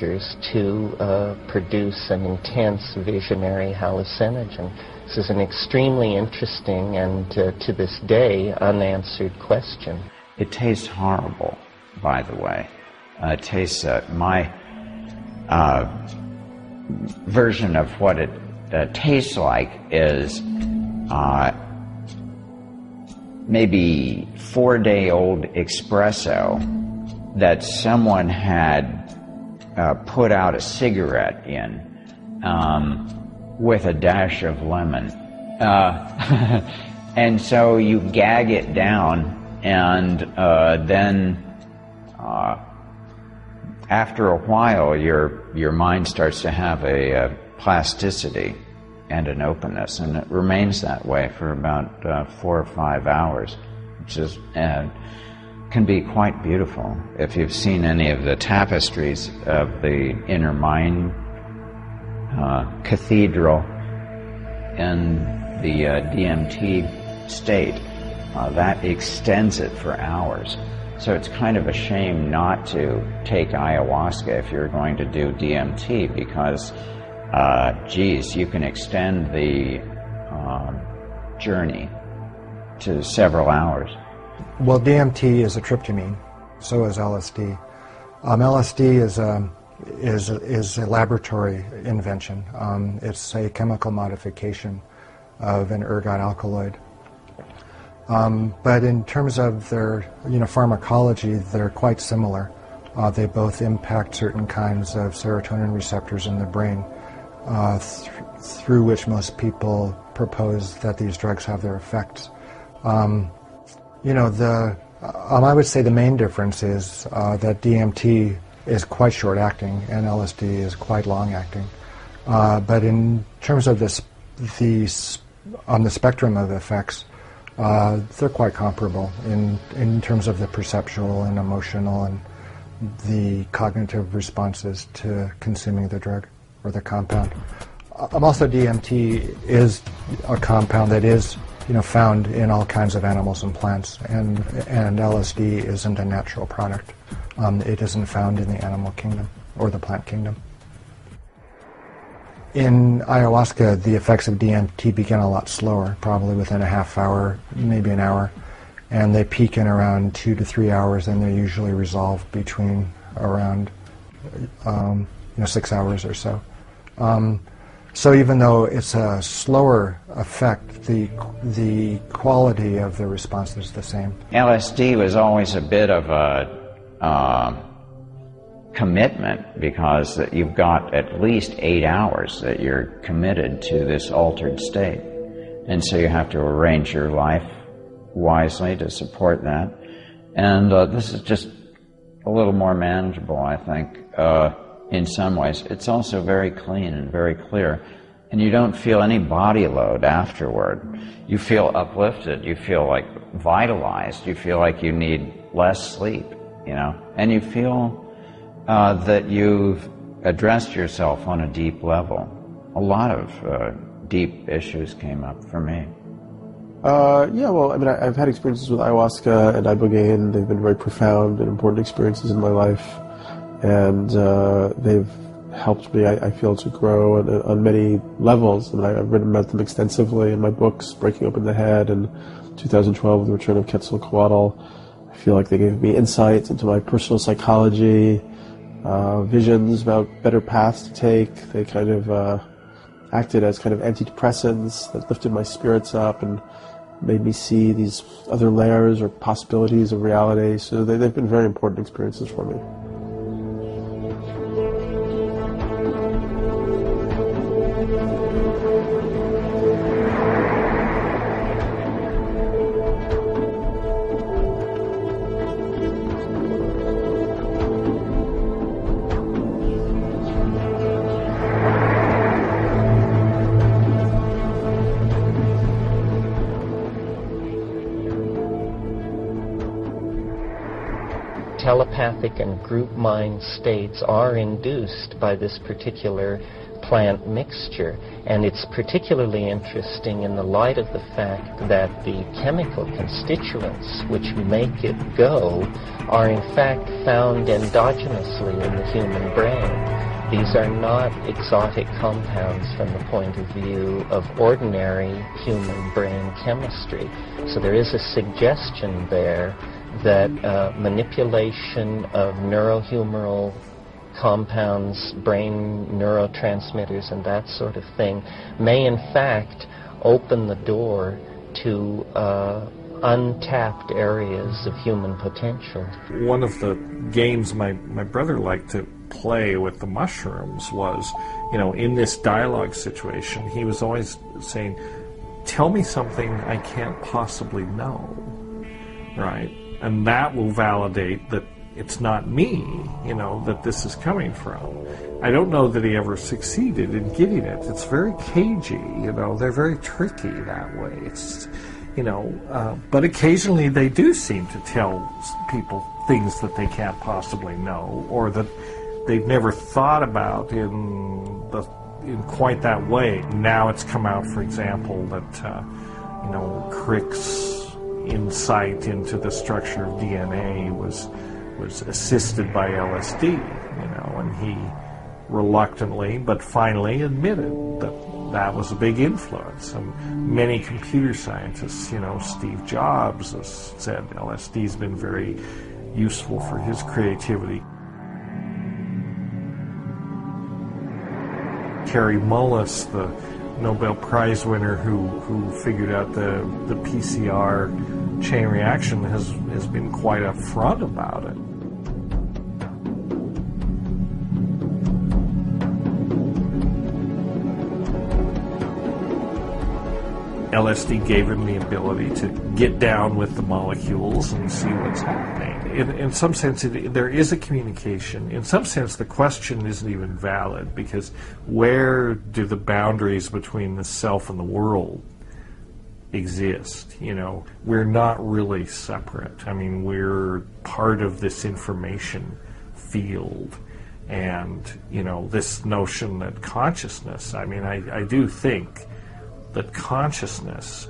receptors to produce an intense visionary hallucinogen. This is an extremely interesting and, to this day, unanswered question. It tastes horrible, by the way. It tastes, my version of what it tastes like is maybe 4-day-old espresso that someone had put out a cigarette in with a dash of lemon. And so you gag it down, and then after a while your mind starts to have a plasticity and an openness, and it remains that way for about 4 or 5 hours, which is can be quite beautiful. If you've seen any of the tapestries of the Inner Mind Cathedral in the DMT state, that extends it for hours. So it's kind of a shame not to take ayahuasca if you're going to do DMT, because geez, you can extend the journey to several hours. Well, DMT is a tryptamine, so is LSD. LSD is a laboratory invention. It's a chemical modification of an ergot alkaloid. But in terms of their pharmacology, they're quite similar. They both impact certain kinds of serotonin receptors in the brain, through which most people propose that these drugs have their effects. I would say the main difference is that DMT is quite short-acting and LSD is quite long-acting. But in terms of on the spectrum of effects, they're quite comparable in terms of the perceptual and emotional and the cognitive responses to consuming the drug or the compound. Also, DMT is a compound that is found in all kinds of animals and plants, and LSD isn't a natural product. It isn't found in the animal kingdom or the plant kingdom. In ayahuasca, the effects of DMT begin a lot slower, probably within a half hour, maybe an hour, and they peak in around 2 to 3 hours, and they're usually resolved between around 6 hours or so. So even though it's a slower effect, the quality of the response is the same. LSD was always a bit of a commitment, because you've got at least 8 hours that you're committed to this altered state. And so you have to arrange your life wisely to support that. And this is just a little more manageable, I think, in some ways. It's also very clean and very clear. And you don't feel any body load afterward. You feel uplifted. You feel like vitalized. You feel like you need less sleep, and you feel that you've addressed yourself on a deep level. A lot of deep issues came up for me. I've had experiences with ayahuasca and ibogaine. They've been very profound and important experiences in my life, and they've helped me, I feel, to grow on many levels. I've written about them extensively in my books, Breaking Open the Head, and 2012, The Return of Quetzalcoatl. I feel like they gave me insights into my personal psychology, visions about better paths to take. They kind of acted as kind of antidepressants that lifted my spirits up and made me see these other layers or possibilities of reality. So they've been very important experiences for me. telepathic and group mind states are induced by this particular plant mixture. And it's particularly interesting in the light of the fact that the chemical constituents which make it go are in fact found endogenously in the human brain. These are not exotic compounds from the point of view of ordinary human brain chemistry. So there is a suggestion there that manipulation of neurohumoral compounds, brain neurotransmitters, and that sort of thing may in fact open the door to untapped areas of human potential. One of the games my brother liked to play with the mushrooms was, in this dialogue situation, he was always saying, tell me something I can't possibly know, right? And that will validate that it's not me, that this is coming from. I don't know that he ever succeeded in getting it. It's very cagey, they're very tricky that way. It's, but occasionally they do seem to tell people things that they can't possibly know, or that they've never thought about in quite that way. Now it's come out, for example, that Crick's insight into the structure of DNA was assisted by LSD, and he reluctantly but finally admitted that was a big influence. And many computer scientists, Steve Jobs has said LSD's been very useful for his creativity. Kary Mullis, the Nobel Prize winner who figured out the PCR chain reaction, has been quite upfront about it. LSD gave him the ability to get down with the molecules and see what's happening. In some sense, there is a communication. In some sense, the question isn't even valid, because where do the boundaries between the self and the world exist? We're not really separate. I mean, we're part of this information field. And, this notion that consciousness, I do think that consciousness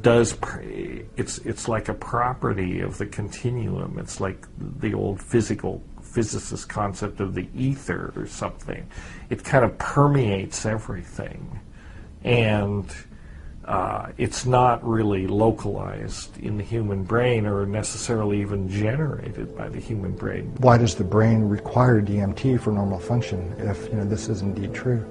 it's like a property of the continuum. It's like the old physicist concept of the ether or something. It kind of permeates everything, and it's not really localized in the human brain or necessarily even generated by the human brain. Why does the brain require DMT for normal function if this is indeed true?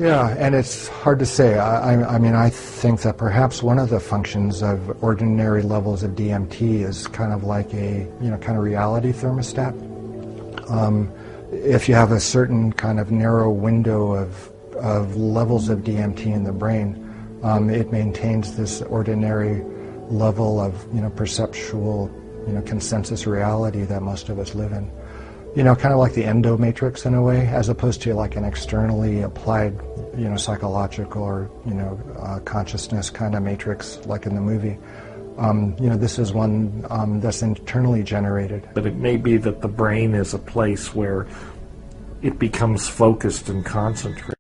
Yeah, and it's hard to say. I think that perhaps one of the functions of ordinary levels of DMT is kind of like a, kind of reality thermostat. If you have a certain kind of narrow window of levels of DMT in the brain, it maintains this ordinary level of, perceptual, consensus reality that most of us live in. Kind of like the endomatrix in a way, as opposed to like an externally applied, psychological or, consciousness kind of matrix like in the movie. This is one that's internally generated. But it may be that the brain is a place where it becomes focused and concentrated.